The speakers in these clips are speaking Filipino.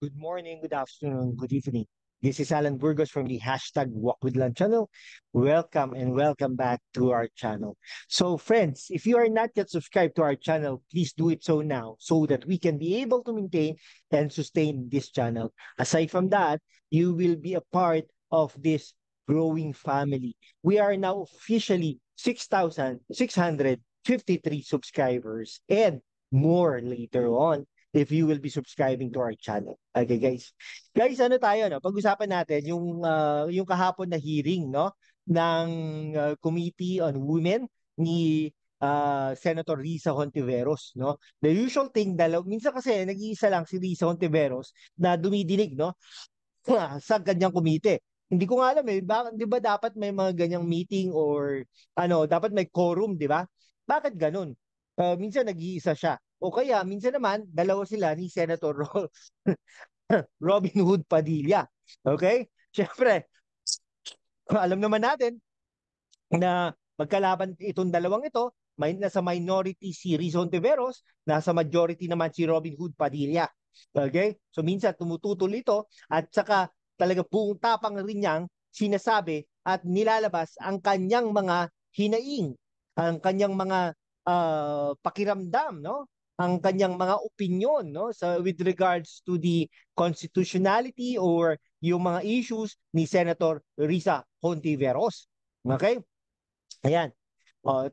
Good morning, good afternoon, good evening. This is Alan Burgos from the hashtag Walk with Land channel. Welcome and welcome back to our channel. So friends, if you are not yet subscribed to our channel, please do it so now so that we can be able to maintain and sustain this channel. Aside from that, you will be a part of this growing family. We are now officially 6,653 subscribers and more later on if you will be subscribing to our channel. Okay, guys. Guys, ano tayo, no? Pag-usapan natin yung kahapon na hearing, no, ng Committee on Women ni Senator Risa Hontiveros, no? The usual thing, minsan kasi nag-iisa lang si Risa Hontiveros na dumidinig, no, sa ganyang komite. Hindi ko nga alam eh, 'di ba dapat may mga ganyang meeting or ano, dapat may quorum, 'di ba? Bakit ganun? Minsan nag-iisa siya. O kaya minsan naman dalawa sila ni Senator Robin Hood Padilla. Okay? Siyempre, alam naman natin na magkalaban itong dalawang ito, may nasa minority si Rizon Tiveros, nasa majority naman si Robin Hood Padilla. Okay? So minsan tumututol ito at saka talaga buong tapang rin niyang sinasabi at nilalabas ang kanyang mga hinaing, ang kanyang mga pakiramdam, no? Ang kanyang mga opinion, no, sa with regards to the constitutionality or yung mga issues ni Senator Risa Hontiveros. Okay? Ayan.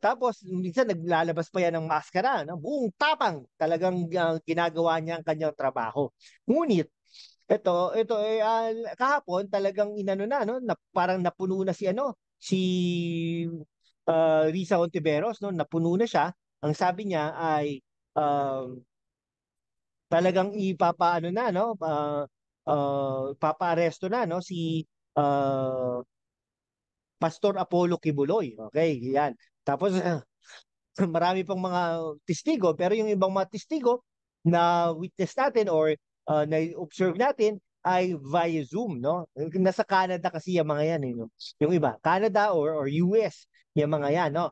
Tapos minsan naglalabas pa yan ng maskara, no? Buong tapang talagang ginagawa niya ang kanyang trabaho. Ngunit ito kahapon talagang inano na, no, na parang napuno na si Risa Ontiveros, no, napuno na siya. Ang sabi niya ay um, talagang ipapaano na, no, papa-aresto na, no, si uh, Pastor Apollo Kibuloy. Okay, yan. Tapos marami pang mga testigo, pero yung ibang mga testigo na witness natin or na-observe natin ay via Zoom, no? Nasa Canada kasi yung mga yan, no? Yung iba, Canada or US, yung mga yan, no?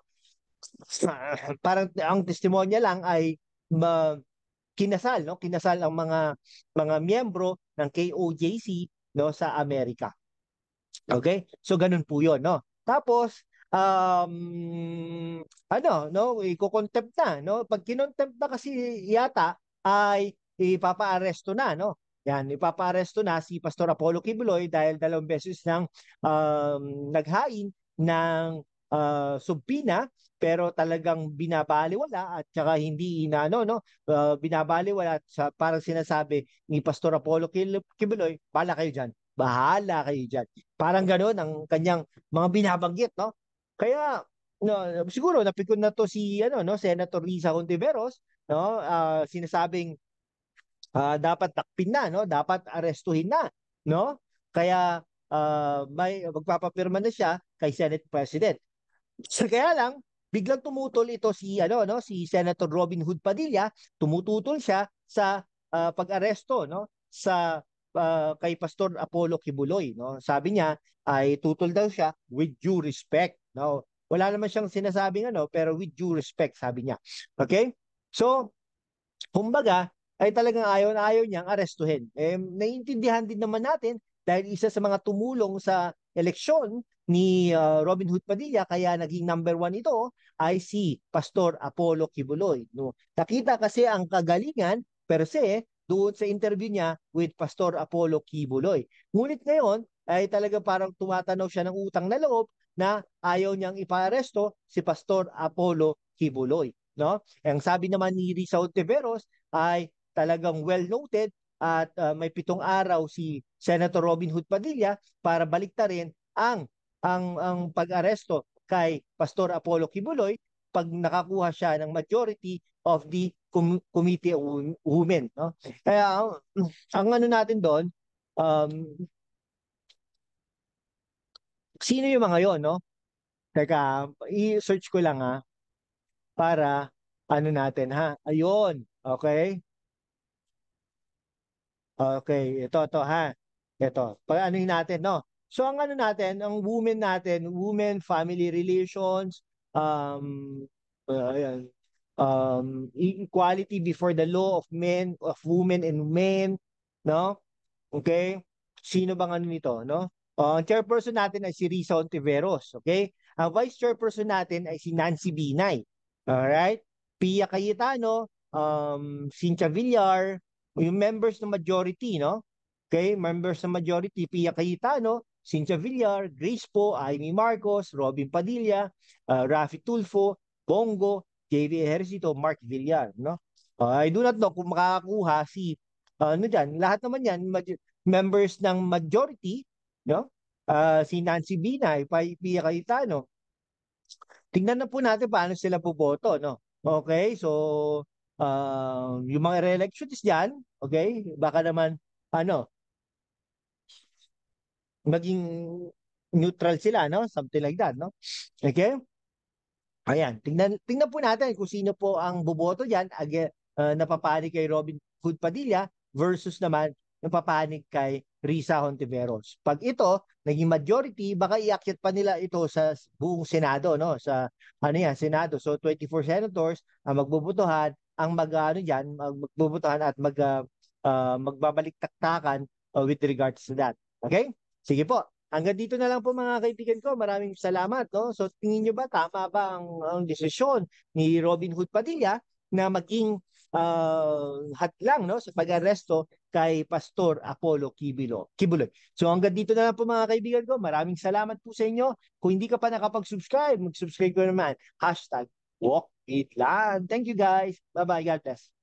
Parang ang testimonya lang ay ma, kinasal, no? Kinasal ang mga miyembro ng KOJC, no, sa Amerika. Okay? So ganun po 'yon, no? Tapos ano, no, iko-contempt na, no? Pag kinontempt na kasi yata ay ipapa-aresto na, no? Yan, ipapa-aresto na si Pastor Apollo Kibuloy dahil dalawang beses nang naghain ng subpina pero talagang binabaliwala at saka hindi inano, no, binabaliwala at parang sinasabi ni Pastor Apollo Kibuloy, bala kayo diyan. Bahala kayo diyan. Parang gano'n ang kanyang mga binabanggit, no? Kaya no, siguro napikon na to si ano, no, Senator Risa Hontiveros, no? Sinasabing dapat takpin na, no? Dapat arestuhin na, no? Kaya may magpapapirma na siya kay Senate President. So, kaya lang biglang tumutol ito si ano, no, si Senator Robin Hood Padilla, tumututol siya sa pag-aresto, no, sa kay Pastor Apollo Kibuloy, no. Sabi niya ay tutol daw siya with due respect, no. Wala naman siyang sinasabing ano, pero with due respect sabi niya. Okay? So, kumbaga, ay talagang ayaw na ayaw niyang arestuhin. Naiintindihan din naman natin dahil isa sa mga tumulong sa eleksyon ni Robin Hood Padilla kaya naging number one ito ay si Pastor Apollo Kibuloy. No? Nakita kasi ang kagalingan per se doon sa interview niya with Pastor Apollo Kibuloy. Ngunit ngayon ay talaga parang tumatanaw siya ng utang na loob na ayaw niyang ipaaresto si Pastor Apollo Kibuloy. No? Ang sabi naman ni Risa Ontiveros ay talagang well noted at may 7 araw si Senator Robin Hood Padilla para baliktarin ang pag-aresto kay Pastor Apollo Kibuloy pag nakakuha siya ng majority of the Committee on Women, no? Kaya ang ano natin doon, um, sino yung mga yon, no? Teka, i-search ko lang para ano natin Ayun, okay? Okay, ito Ito, pag-anohin natin, no? So ang ano natin, ang women natin, women, family relations, um, ayan, equality before the law of men, of women and men, no? Okay? Sino bang ano nito, no? Ang chairperson natin ay si Risa Ontiveros, okay? Ang vice chairperson natin ay si Nancy Binay. Alright? Pia Cayetano, Cynthia Villar, yung members ng majority, no? Okay, members ng majority, Pia Cayetano, Cynthia Villar, Grace Po, Amy Marcos, Robin Padilla, Rafi Tulfo, Bongo, JV Ejercito, Mark Villar, no? I do not know kung makakakuha si ano dyan, lahat naman yan, members ng majority, no? Si Nancy Binay, Pia Cayetano. Tingnan na po natin paano sila boboto, no? Okay, so yung mga re-elections diyan, okay? Baka naman ano, maging neutral sila, no? Something like that, no? Okay? Ayan, tingnan po natin kung sino po ang boboto diyan napapanig kay Robin Hood Padilla versus naman napapanig kay Risa Hontiveros. Pag ito naging majority, baka iakyat pa nila ito sa buong Senado, no? Sa ano yan, Senado. So 24 senators ang magbobotohan, ang ano diyan, magbobotohan at magbabalik-taktakan with regards to that. Okay? Sige po. Hanggang dito na lang po mga kaibigan ko. Maraming salamat. No? So tingin nyo ba tama ba ang desisyon ni Robin Hood Padilla na maging hadlang, no, sa pag-aresto kay Pastor Apollo Kibuloy. So hanggang dito na lang po mga kaibigan ko. Maraming salamat po sa inyo. Kung hindi ka pa nakapag-subscribe, mag-subscribe ko naman. #WalkItLand. Thank you guys. Bye-bye. God bless.